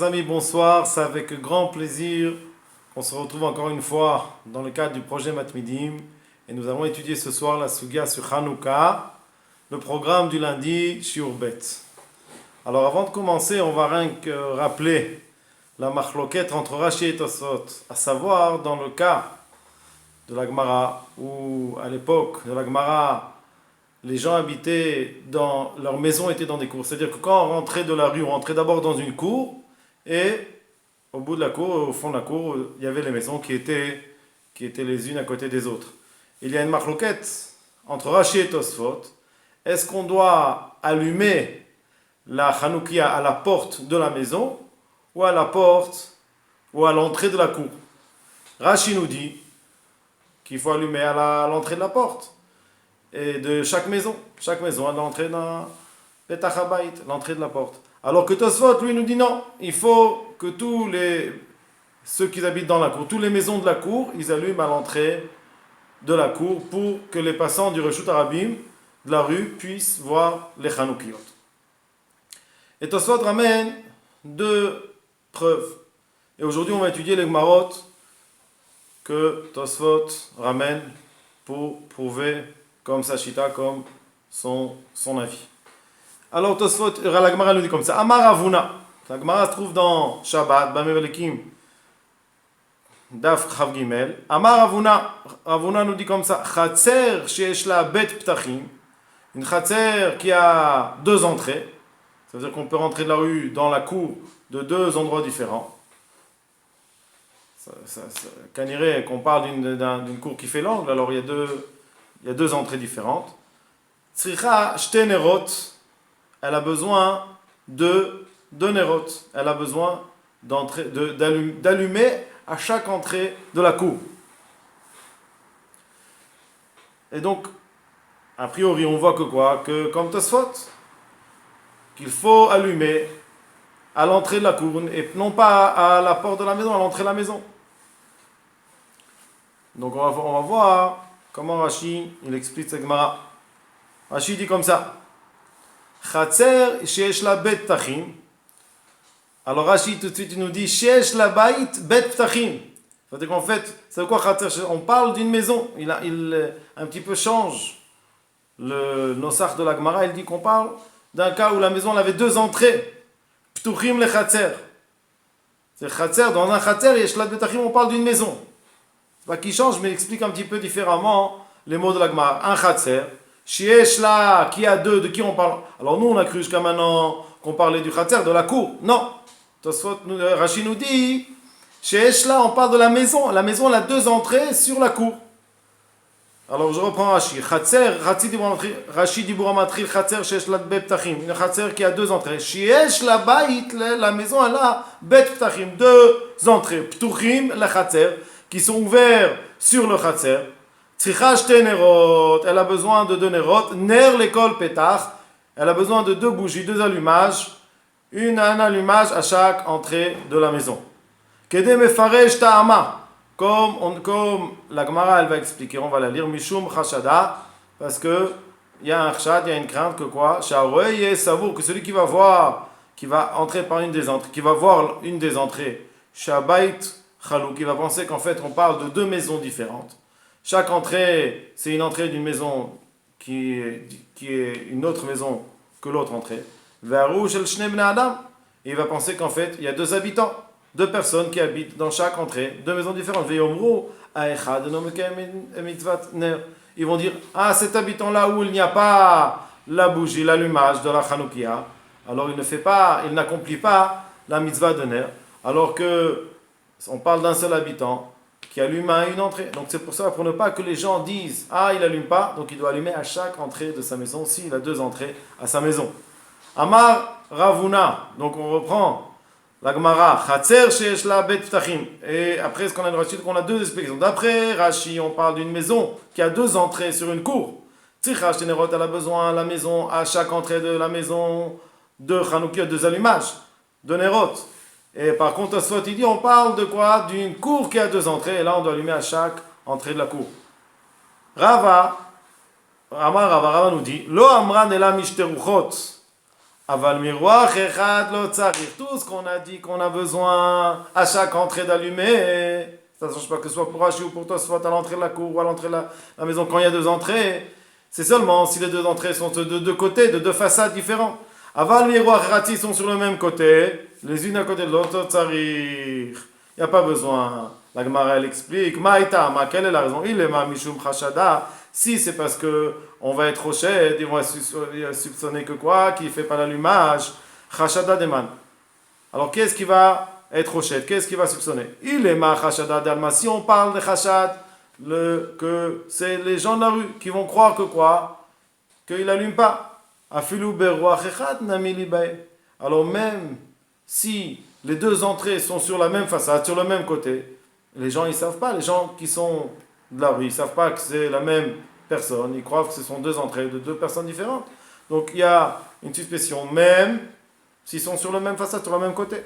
amis, bonsoir. C'est avec grand plaisir qu'on se retrouve encore une fois dans le cadre du projet Matmidim. Et nous allons étudier ce soir la Sugia sur Hanouka, le programme du lundi Shiur Bet. Alors avant de commencer, on va rien que rappeler la machloket entre Rashi et Tosfot, à savoir dans le cas de la Gemara, où à l'époque de la Gemara, les gens habitaient dans leur maison, étaient dans des cours. C'est-à-dire que quand on rentrait de la rue, on rentrait d'abord dans une cour, et au bout de la cour, au fond de la cour, il y avait les maisons qui étaient les unes à côté des autres. Il y a une machloquette entre Rashi et Tosfot. Est-ce qu'on doit allumer la Hanoukia à la porte de la maison, ou à la porte, ou à l'entrée de la cour? Rashi nous dit qu'il faut allumer à l'entrée de la porte. Et de chaque maison a l'entrée d'un Petach Habayit, l'entrée de la porte. Alors que Tosfot, lui, nous dit non, il faut que ceux qui habitent dans la cour, toutes les maisons de la cour, ils allument à l'entrée de la cour pour que les passants du Reshut Harabim, de la rue, puissent voir les Chanukiyot. Et Tosfot ramène deux preuves. Et aujourd'hui, on va étudier les Gemarot que Tosfot ramène pour prouver comme sa chita, comme son avis. Alors Tosfot, la Gemara nous dit comme ça. Amar Ravuna. La Gemara se trouve dans Shabbat, Bameh Velikim, Daf Chav Gimel. Amar Ravuna. Ravuna nous dit comme ça. Chatzer sheyesh la bet ptachim. Une chatzer qui a deux entrées. Ça veut dire qu'on peut rentrer de la rue dans la cour de deux endroits différents. Kaniré, qu'on parle d'une cour qui fait l'angle, alors il y a deux entrées différentes. Tzricha shte nerot, elle a besoin de deux nerot. Elle a besoin d'allumer à chaque entrée de la cour. Et donc, a priori, on voit que quoi? Que comme Tosfot, qu'il faut allumer à l'entrée de la cour, et non pas à la porte de la maison, à l'entrée de la maison. Donc on va voir comment Rashi, il explique cette Gemara. Rashi dit comme ça. Chatzer sheyesh la bet ptachim. Alors Rashi tout de suite il nous dit sheyesh la bait bet ptachim. C'est-à-dire qu'en fait, c'est quoi Chatzer? On parle d'une maison. Il un petit peu change le nosach de la Gemara. Il dit qu'on parle d'un cas où la maison elle avait deux entrées. Ptuchim le Chatzer. C'est Chatzer, dans un Chatzer, yesh la bet ptachim, on parle d'une maison. Pas qui change, mais explique un petit peu différemment les mots de la Gemara. Un Chatzer, Shiesh la, qui a deux, de qui on parle? Alors nous, on a cru jusqu'à maintenant qu'on parlait du Chatzer, de la cour. Non. Rashi nous dit, Shiesh la, on parle de la maison. La maison, elle a deux entrées sur la cour. Alors je reprends Rashi. Chatzer, Rashi dit Bouramatril, Chatzer, Shiesh la bet ptachim. Une Chatzer qui a deux entrées. Shiesh la bait, la maison, elle a bet ptachim, deux entrées. Ptuchim, la Chatzer, qui sont ouverts sur le Chatzer. Tzricha shte nerot, elle a besoin de deux nerot. Ner l'école petach, elle a besoin de deux bougies, deux allumages. Un allumage à chaque entrée de la maison. Kede mefaresh ta'ama, comme la Gemara elle va expliquer, on va la lire. Mishum chashada, parce que il y a un chashad, il y a une crainte que quoi? Sha'roye savour, que celui qui va entrer par une des entrées, qui va voir une des entrées, Shabait Chalou, qui va penser qu'en fait on parle de deux maisons différentes. Chaque entrée, c'est une entrée d'une maison qui est une autre maison que l'autre entrée. Ve'aru shel shnei bnei adam. Et il va penser qu'en fait il y a deux habitants, deux personnes qui habitent dans chaque entrée, deux maisons différentes. Ve'yomru ha'echad eno mekayem mitzvat ner. Ils vont dire, cet habitant-là où il n'y a pas la bougie, l'allumage de la Chanoukia, alors il n'accomplit pas la mitzvah de ner, alors que on parle d'un seul habitant qui allume à une entrée. Donc c'est pour ça, pour ne pas que les gens disent il n'allume pas, donc il doit allumer à chaque entrée de sa maison s'il a deux entrées à sa maison. Amar Ravuna, donc on reprend la Gemara. Chatzer sheyesh la bet ptachim. Et après, ce qu'on a de Rashi, on a deux explications. D'après Rashi, on parle d'une maison qui a deux entrées sur une cour. Tzricha shte nerot, elle a besoin la maison à chaque entrée de la maison de Chanoukia, deux allumages, de nerot. Et par contre, Tosfot, il dit, on parle de quoi? D'une cour qui a deux entrées, et là on doit allumer à chaque entrée de la cour. Rava nous dit, Lo amran ela mishteruchot, Aval miroir echad lo tzarir. Tout ce qu'on a dit qu'on a besoin à chaque entrée d'allumer, ça ne change pas que ce soit pour Rashi ou pour toi, soit à l'entrée de la cour ou à l'entrée de la maison quand il y a deux entrées. C'est seulement si les deux entrées sont de deux côtés, de deux façades différentes. Aval miroir echad sont sur le même côté, les unes à côté de l'autre, tzarir. Il n'y a pas besoin. La Gemara elle explique, Maïta, ma quelle est la raison? Il est ma mishum chashada. Si c'est parce que on va être rochette, ils vont soupçonner que quoi? Qu'il ne fait pas l'allumage. Chashada deman. Alors qu'est-ce qui va être rochette? Qu'est-ce qui va soupçonner? Il est ma chashada d'alma. Si on parle de chashad, que c'est les gens de la rue qui vont croire que quoi? Qu'il n'allume pas. Afilu beruach echad nami libae. Alors même si les deux entrées sont sur la même façade, sur le même côté, les gens ils savent pas, les gens qui sont de la rue, ils savent pas que c'est la même personne, ils croient que ce sont deux entrées de deux personnes différentes. Donc il y a une suspicion, même s'ils sont sur la même façade, sur le même côté.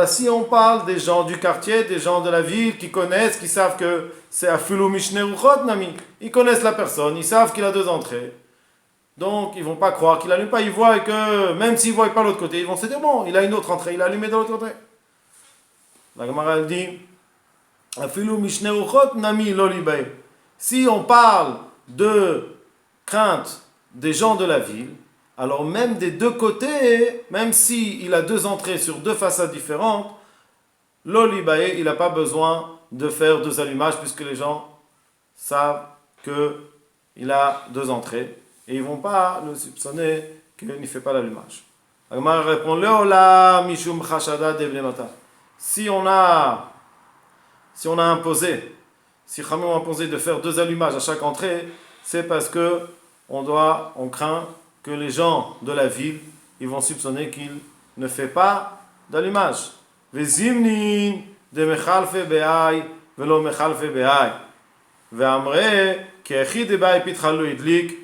Si on parle des gens du quartier, des gens de la ville qui connaissent, qui savent que c'est Afilu Mishneruchot Nami, ils connaissent la personne, ils savent qu'il a deux entrées. Donc, ils ne vont pas croire qu'il n'allume pas. Ils voient que, même s'ils ne voient pas l'autre côté, ils vont se dire, bon, il a une autre entrée, il a allumé de l'autre côté. La Gemara, elle dit, Afilu mishneuchot nami lo libae. Si on parle de crainte des gens de la ville, alors même des deux côtés, même s'il a deux entrées sur deux façades différentes, lo libae, il n'a pas besoin de faire deux allumages, puisque les gens savent qu'il a deux entrées. Et ils ne vont pas le soupçonner qu'il ne fait pas l'allumage. Agmar répond, Leola mishum chashada devlemata. Si on a imposé, si Khamim a imposé de faire deux allumages à chaque entrée, c'est parce que on craint que les gens de la ville, ils vont soupçonner qu'il ne fait pas d'allumage. Vezimnin de mechalfe be'ai velo mechalfe be'ai. Ve'amre ke'echi de be'ai pitra lo idlik.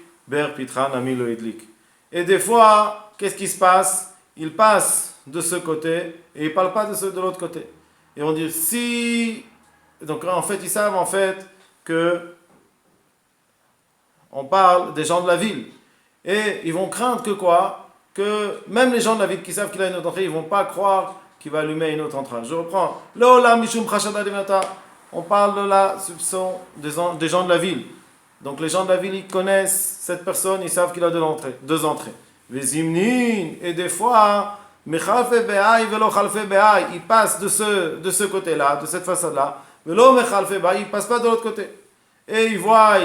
Et des fois, qu'est-ce qui se passe? Il passe de ce côté et il ne parle pas de l'autre côté. Et on dit si. Donc en fait, ils savent en fait que on parle des gens de la ville. Et ils vont craindre que quoi? Que même les gens de la ville qui savent qu'il a une autre entrée, ils ne vont pas croire qu'il va allumer une autre entrée. Je reprends. On parle de la soupçon des gens de la ville. Donc les gens de la ville, ils connaissent cette personne, ils savent qu'il a deux entrées. Les imnin, et des fois, il passe de ce côté-là, de cette façade-là, il ne passe pas de l'autre côté. Et ils voient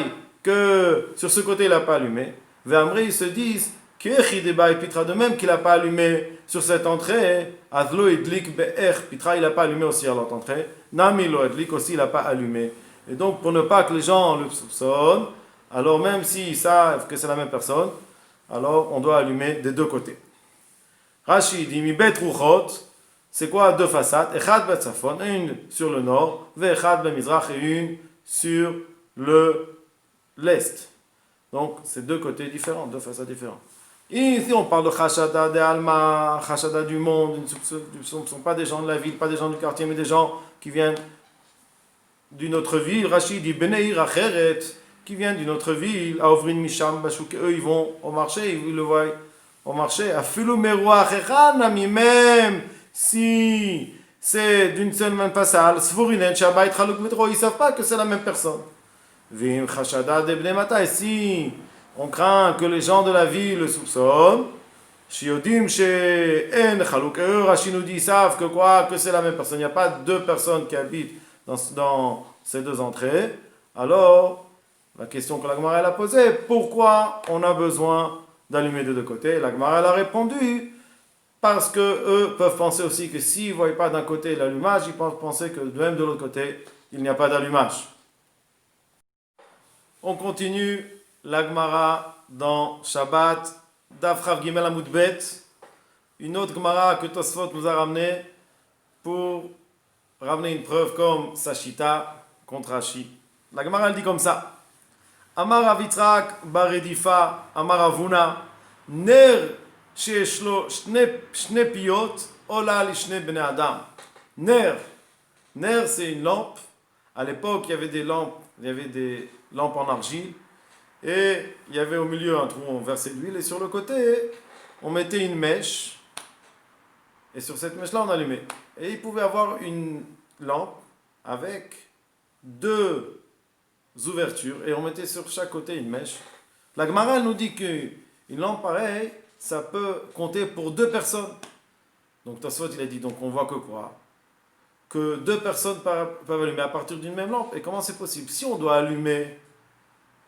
que sur ce côté, il n'a pas allumé. Ils se disent, de même qu'il n'a pas allumé sur cette entrée, Pitra, il n'a pas allumé aussi à l'autre entrée, Nami lo edlik aussi, il n'a pas allumé. Et donc, pour ne pas que les gens le soupçonnent, alors même s'ils savent que c'est la même personne, alors on doit allumer des deux côtés. Rashi dit, mi bet ruchot, c'est quoi deux façades? Echad bet safon, une sur le nord, ve echad bet mizrach, et une sur l'est. Donc, c'est deux côtés différents, deux façades différentes. Ici, on parle de chashada de alma, chashada du monde, ce ne sont pas des gens de la ville, pas des gens du quartier, mais des gens qui viennent d'une autre ville. Rachid dit Beneir Acheret, qui vient d'une autre ville, à Ovrin Misham, eux ils vont au marché, ils le voient au marché. Afilu Meruach Echanami, même si c'est d'une seule même façade, Svurinen Shabbat Chaluk Metro, ils ne savent pas que c'est la même personne. Vim Chashada de Bnemata, et si on craint que les gens de la ville le soupçonnent, Shiodim She'en Chaluk, eux, Rachid nous dit, ils savent que quoi, que c'est la même personne, il n'y a pas deux personnes qui habitent dans ces deux entrées. Alors, la question que la Gemara a posée, pourquoi on a besoin d'allumer de deux côtés? La Gemara a répondu, parce que eux peuvent penser aussi que s'ils ne voient pas d'un côté l'allumage, ils peuvent penser que même de l'autre côté, il n'y a pas d'allumage. On continue la Gemara dans Shabbat, Dafrav Gimel Amoudbet, une autre Gemara que Tosfot nous a ramené pour ramener une preuve comme Sashita contre Rashi. La Gemara elle dit comme ça. Amar Avitzrak Baredifa Amar Avuna Ner Sheshlo Shne Piyot Ola Lishne Bene Adam. Ner c'est une lampe. À l'époque il y avait des lampes en argile Et il y avait au milieu un trou, on versait de l'huile, et sur le côté, on mettait une mèche, et sur cette mèche-là, on allumait. Et il pouvait avoir une lampe avec deux ouvertures, et on mettait sur chaque côté une mèche. La Gemara elle nous dit qu'une lampe pareille, ça peut compter pour deux personnes. Donc Tosfot il a dit, donc on voit que quoi? Que deux personnes peuvent allumer à partir d'une même lampe. Et comment c'est possible? Si on doit allumer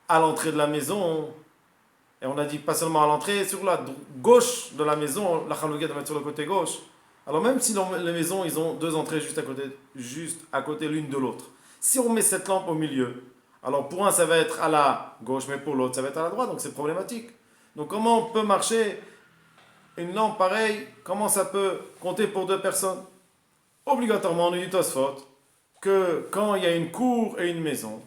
à l'entrée de la maison, et on a dit pas seulement à l'entrée, sur la gauche de la maison, la Hanouka doit mettre sur le côté gauche. Alors même si les maisons, ils ont deux entrées juste à côté l'une de l'autre. Si on met cette lampe au milieu, alors pour un ça va être à la gauche, mais pour l'autre ça va être à la droite, donc c'est problématique. Donc comment on peut marcher une lampe pareille, comment ça peut compter pour deux personnes? Obligatoirement, on nous dit Tosfot que quand il y a une cour et une maison,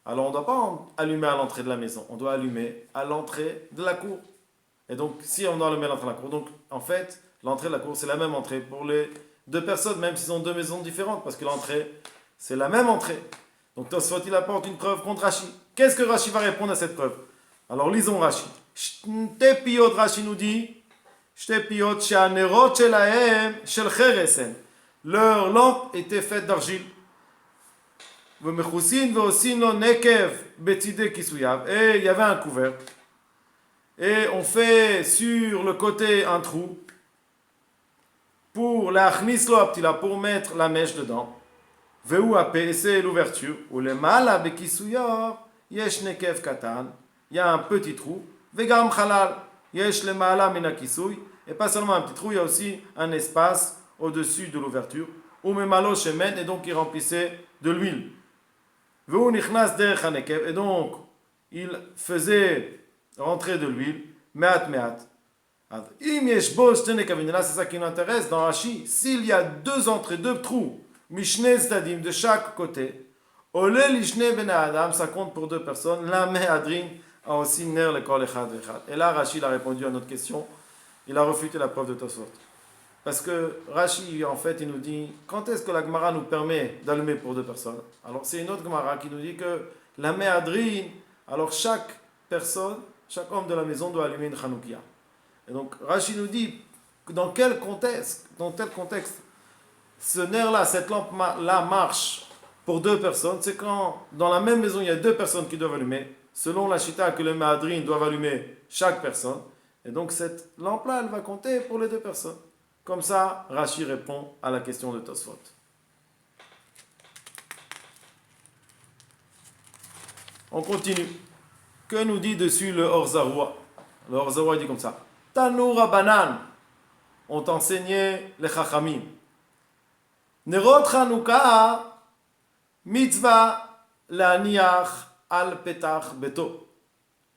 alors on ne doit pas allumer à l'entrée de la maison, on doit allumer à l'entrée de la cour. Et donc, si on doit allumer à l'entrée de la cour, donc en fait, l'entrée de la cour, c'est la même entrée pour les deux personnes, même s'ils ont deux maisons différentes, parce que l'entrée, c'est la même entrée. Donc Tosfot, il apporte une preuve contre Rashi. Qu'est-ce que Rashi va répondre à cette preuve? Alors lisons Rashi. Shtepiyot, Rashi nous dit, Shtepiyot, she'anerot shelahem shel cheresen. Leur lampe était faite d'argile. Et il y avait un couvercle. Et on fait sur le côté un trou pour pour mettre la mèche dedans. Et c'est l'ouverture. Il y a un petit trou. Et pas seulement un petit trou, il y a aussi un espace au-dessus de l'ouverture. Et donc il remplissait de l'huile. Et donc, il faisait rentrer de l'huile, meat. Là, c'est ça qui nous intéresse dans Rashi. S'il y a deux entrées, deux trous, mishne zdadim, de chaque côté, ole lishne ben adam, ça compte pour deux personnes, la mehadrin a aussi ner le kol echad vechad. Et là, Rashi a répondu à notre question. Il a refuté la preuve de Tosfot. Parce que Rashi, en fait, il nous dit, quand est-ce que la Gemara nous permet d'allumer pour deux personnes? Alors, c'est une autre Gemara qui nous dit que la méadrine, alors chaque personne, chaque homme de la maison doit allumer une Hanoukia. Et donc, Rashi nous dit, dans quel contexte, ce nerf-là, cette lampe-là marche pour deux personnes, c'est quand dans la même maison, il y a deux personnes qui doivent allumer, selon la Shita que les méadrines doivent allumer chaque personne. Et donc, cette lampe-là, elle va compter pour les deux personnes. Comme ça, Rashi répond à la question de Tosfot. On continue. Que nous dit dessus le Orzaroua? Le Orzaroua dit comme ça. Tanour Rabanan ont enseigné les Chachamim. Nerot Chanukah mitzvah laniach al petach beto.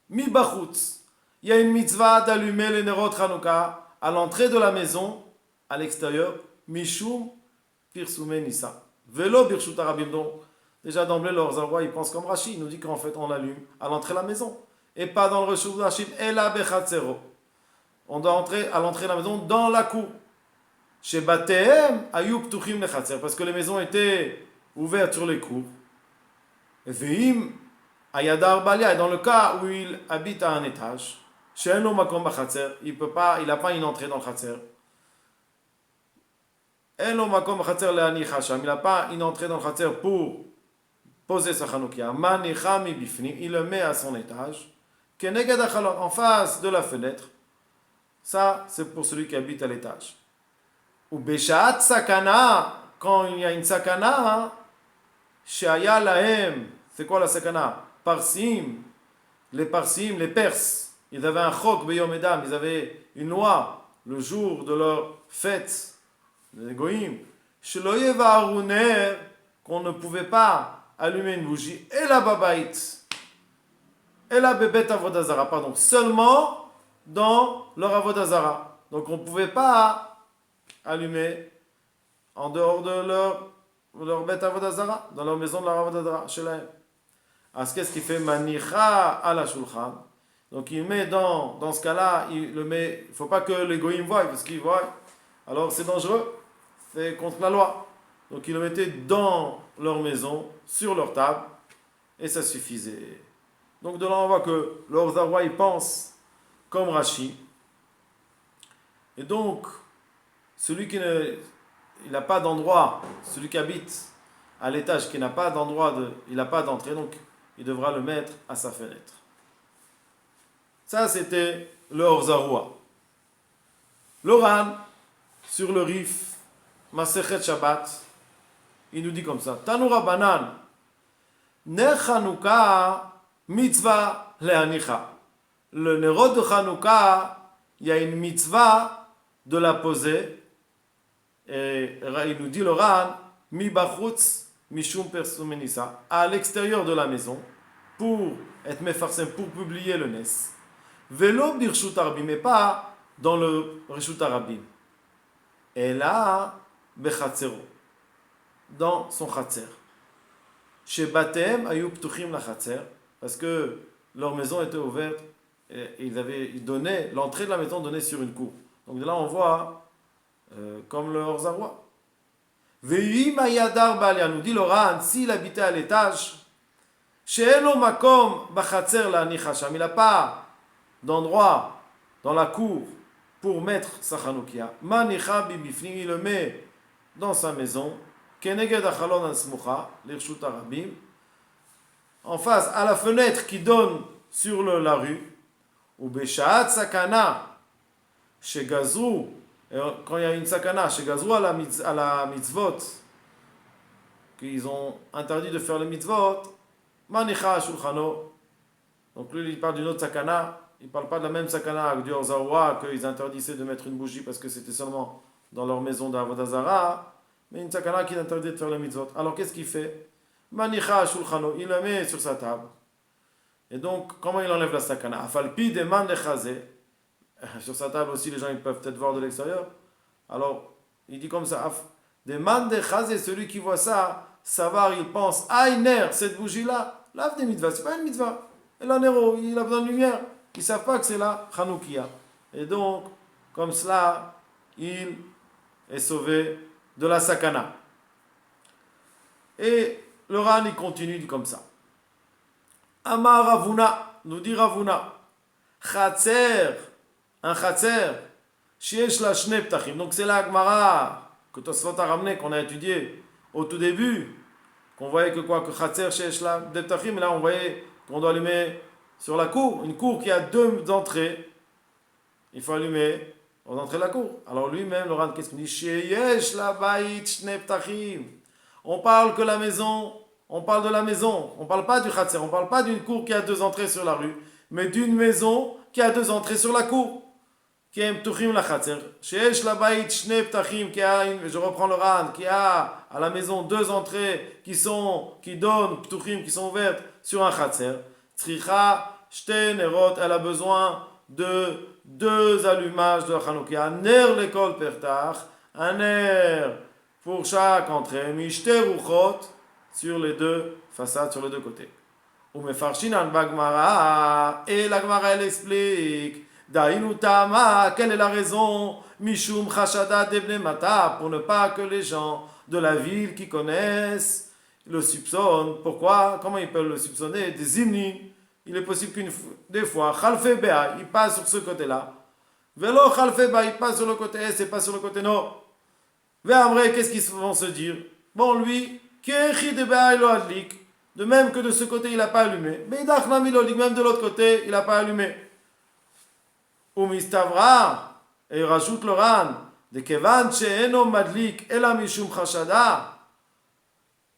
Mi bachutz. Il y a une mitzvah d'allumer les Nerot Chanukah à l'entrée de la maison, à l'extérieur, Mishum Pirsume Nissa. Velo Birshut Arabim. Donc, déjà d'emblée, le Orzaroua, il pense comme Rashi. Il nous dit qu'en fait, on l'allume à l'entrée de la maison. Et pas dans le Reshut Rashim, Ela Bechatzero. On doit entrer à l'entrée de la maison dans la cour. Chez Batehem, Ayub Tuchim Lechatzer. Parce que les maisons étaient ouvertes sur les cours. Et Veim, Ayadar Balia. Et dans le cas où il habite à un étage, chez Eno Makom Bachatzer, il n'a pas une entrée dans le Chatzer. Il n'a pas une entrée dans le Khatser pour poser sa Hanoukia. Il le met à son étage. En face de la fenêtre. Ça, c'est pour celui qui habite à l'étage. Ou Beshaat Sakana, quand il y a une Sakana, Shaya Lahem, c'est quoi la Sakana? Parsim, les Perses, ils avaient un chok beyom edam, ils avaient une loi le jour de leur fête. Les goïms, qu'on ne pouvait pas allumer une bougie, et la babait, et la bébête avodazara, pardon, seulement dans leur avodazara. Donc on ne pouvait pas allumer en dehors de leur bête avodazara, dans leur maison de leur avodazara, chez la. Alors qu'est-ce qu'il fait? Manicha à la shulchan. Donc il met dans ce cas-là, il ne faut pas que les goïms voient, parce qu'ils voient. Alors c'est dangereux. C'est contre la loi. Donc ils le mettaient dans leur maison, sur leur table, et ça suffisait. Donc de là, on voit que le Hor-Zarwa, il pense comme Rashi. Et donc, celui qui il n'a pas d'endroit, celui qui habite à l'étage, qui n'a pas d'endroit, il n'a pas d'entrée, donc il devra le mettre à sa fenêtre. Ça, c'était le Hor-Zarwa. L'Oran, sur le Rif, Masechet Shabbat, il nous dit comme ça. Tanura Banan, Ner Chanukah, mitzvah le'anicha. Le Nerot de Chanukah, il y a une mitzvah de la poser. Et il nous dit le Ran, mi bachutz mishum persumenisa, à l'extérieur de la maison, pour être mefarsem, pour publier le nes. Velo birshut arabim, mais pas dans le reshut arabim. Et là, bechatzero, dans son chatzer. Chez Batem, ayou ptuchim la chatzer, parce que leur maison était ouverte, et ils donnaient, l'entrée de la maison donnait sur une cour. Donc de là, on voit comme le Hor-Zarwa. Ve'im ayadar ba'alia, nous dit Loran, s'il habitait à l'étage, she'eno makom bachatzer la'anicha sham, il n'a pas d'endroit dans la cour pour mettre sa chanoukia. Manicha bibifnim, il le met dans sa maison. Keneged achalon al-smucha, l'irshut arabim, en face, à la fenêtre qui donne sur la rue. Ou beshaat sakana, chez Gazrou, quand il y a une sakana, chez Gazrou à la mitzvot, qu'ils ont interdit de faire le mitzvot, manicha shulchano. Donc lui, il parle d'une autre sakana, il ne parle pas de la même sakana du Hor-Zarwa, qu'ils interdisaient de mettre une bougie parce que c'était seulement dans leur maison d'Avodah Zara, mais une sakana qui interdit de faire le mitzvot. Alors qu'est-ce qu'il fait? Manicha shulchano, il la met sur sa table. Et donc, comment il enlève la sakana? Afalpi demande chazé. Sur sa table aussi, les gens ils peuvent peut-être voir de l'extérieur. Alors, il dit comme ça, demande chazé, celui qui voit ça, savoir, il pense, Aïner, cette bougie-là, lave des mitzvahs, c'est pas une mitzvah. Et là, Nero, il a besoin de lumière. Ils ne savent pas que c'est la Chanoukia. Et donc, comme cela, il est sauvé de la sakana. Et le Ran, il continue, dit comme ça. Amar Ravuna, nous dit Ravuna, Chatzer, un Chatzer, Shiesh la Shne Ptachim. Donc c'est la Gemara que Tosfot a ramené, qu'on a étudié au tout début, qu'on voyait que quoi, que Chatzer, Shiesh la Ptachim, et là on voyait qu'on doit allumer sur la cour, une cour qui a deux entrées, il faut allumer aux entrées de la cour. Alors lui-même, le Ran, qu'est-ce qu'il dit? Shiesh la Bait Shne Ptachim. On parle que la maison. On parle de la maison, on ne parle pas du khatser, on ne parle pas d'une cour qui a deux entrées sur la rue, mais d'une maison qui a deux entrées sur la cour. Qui est ptuchim la khatser. Sheesh la bait shne ptachim, je reprends le Ran, qui a à la maison deux entrées qui donnent ptuchim, qui sont ouvertes sur un khatser. Tzricha shte nerot, elle a besoin de deux allumages de la chanoukia. Un ner l'école pertach, un ner pour chaque entrée, mishte ruchot, sur les deux façades, sur les deux côtés. Et la Gemara, elle explique, Dainu Tama, quelle est la raison? Mishum Chashada Devne Mata, pour ne pas que les gens de la ville qui connaissent le soupçonnent. Pourquoi? Comment ils peuvent le soupçonner? Des hymnes. Il est possible des fois, Khalfe Bea, il passe sur ce côté-là. Velo Khalfe Bea, il passe sur le côté est, c'est pas sur le côté nord. Ve'amre, qu'est-ce qu'ils vont se dire? Bon, lui, de même que de ce côté il n'a pas allumé, mais même de l'autre côté il n'a pas allumé. Umistavra, et il rajoute le Ran, de kevan she'eno madlik ela mishum chashada,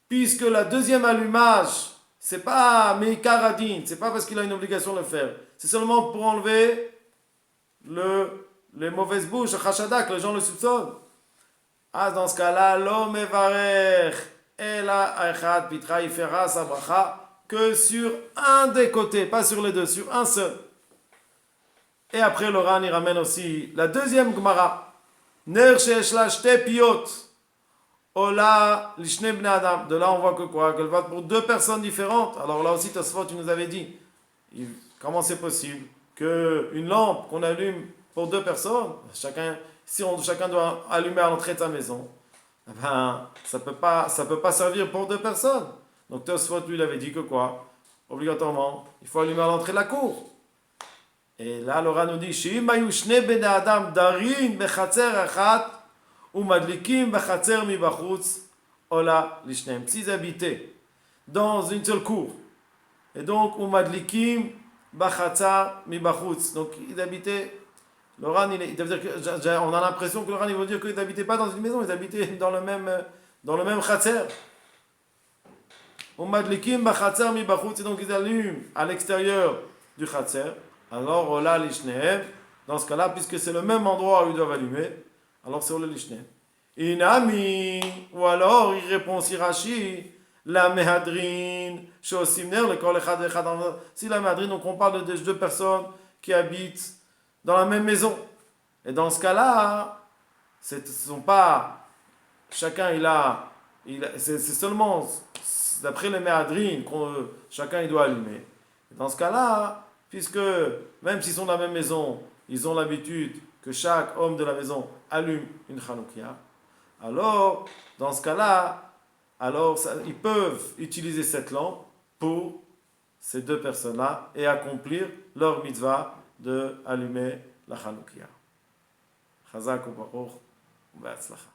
puisque la deuxième allumage c'est pas meikaradin, c'est pas parce qu'il a une obligation de le faire, c'est seulement pour enlever les mauvaises bouches, chashada, que les gens le soupçonnent. Ah, dans ce cas-là, l'homme est varech. Et là, Aïchad Pitra, il fera sa bracha que sur un des côtés, pas sur les deux, sur un seul. Et après, le Ran, il ramène aussi la deuxième Gemara. Ner sheesh la shte piyot. Ola lishne bnei adam. De là, on voit que quoi? Qu'elle va pour deux personnes différentes. Alors là aussi, Tosfot, tu nous avais dit, comment c'est possible qu'une lampe qu'on allume pour deux personnes, chacun doit allumer à l'entrée de sa maison, ben, ça peut pas servir pour deux personnes. Donc Tosfot, lui, il avait dit que quoi? obligatoirement, il faut allumer à l'entrée de la cour. Et là, Laura nous dit, Sheim hayu shne bnei adam darin bechatzer achat umadlikim bechatzer mibachutz ola lishneim. S'ils habitaient dans une seule cour, et donc umadlikim bechatzer mibachutz. Donc ils habitaient. Laurent, on a l'impression que Laurent, il veut dire qu'ils n'habitaient pas dans une maison, ils habitaient dans le même chatzer. Umadlikim bechatzer mibachutz. Et donc ils allument à l'extérieur du chatzer. Alors, Ola Lishnehem, dans ce cas-là, puisque c'est le même endroit où ils doivent allumer, alors c'est Ola Lishnehem. Inami, ou alors, il répond aussi Rashi, la Mehadrin, Shosimner, le Kol Echad Echad. Si la Mehadrin, donc on parle de deux personnes qui habitent dans la même maison. Et dans ce cas-là, ce ne sont pas, chacun c'est seulement, d'après les Mehadrin, chacun il doit allumer. Et dans ce cas-là, puisque même s'ils sont dans la même maison, ils ont l'habitude que chaque homme de la maison allume une Hanoukia, alors, dans ce cas-là, ils peuvent utiliser cette lampe pour ces deux personnes-là et accomplir leur mitzvah de allumer la Hanoukia. Chazak ou Baruch, Be'atzlacha.